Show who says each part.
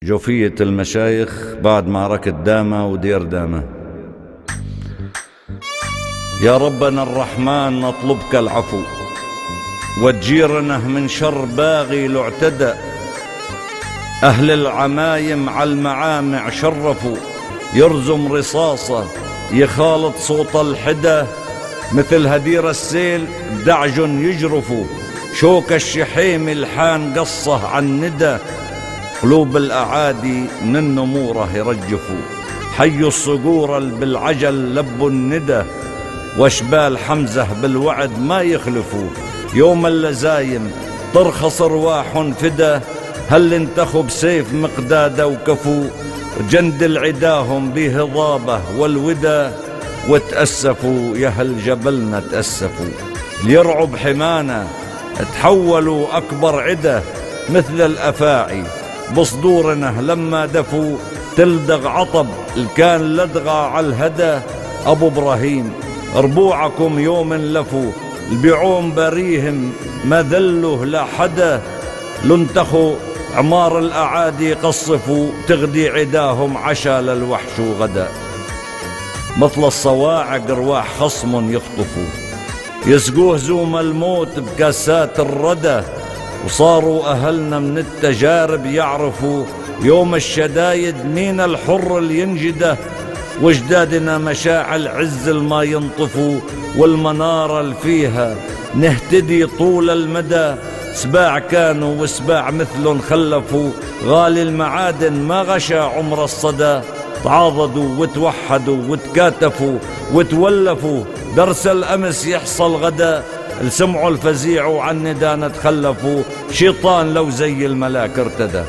Speaker 1: جوفية المشايخ بعد معركة دامة ودير دامة. يا ربنا الرحمن نطلبك العفو وتجيرنا من شر باغي لو اعتدى. أهل العمايم على المعامع شرفوا، يرزم رصاصة يخالط صوت الحدى، مثل هدير السيل بدعج يجرفوا، شوك الشحيم الحان قصه عن ندى. قلوب الأعادي من النمورة يرجفوا، حي الصقور بالعجل لبوا الندى، واشبال حمزة بالوعد ما يخلفوا، يوم اللزايم ترخص ارواح فدا. هل انتخوا بسيف مقدادة وكفوا، جند العداهم بهضابة والودى. وتأسفوا يا هل جبلنا تأسفوا، ليرعب حمانا تحولوا أكبر عدة، مثل الأفاعي بصدورنا لما دفوا، تلدغ عطب الكان لدغى على الهدى. أبو إبراهيم ربوعكم يوم لفوا، البيعوم بريهم ما ذلوا لا حدا. لنتخوا عمار الأعادي قصفوا، تغدي عداهم عشا للوحش غدا. مثل الصواعق رواح خصم يخطفوا، يسقوه زوم الموت بكاسات الردى. وصاروا أهلنا من التجارب يعرفوا، يوم الشدايد مين الحر اللي ينجده. وجدادنا مشاعل عز الما ينطفوا، والمنارة اللي فيها نهتدي طول المدى. سباع كانوا وسباع مثلهم خلفوا، غالي المعادن ما غشى عمر الصدى. تعاضدوا وتوحدوا وتكاتفوا وتولفوا، درس الأمس يحصل غدا. السمعوا الفزيع وعن ندانا تخلفوا، شيطان لو زي الملاك ارتدى.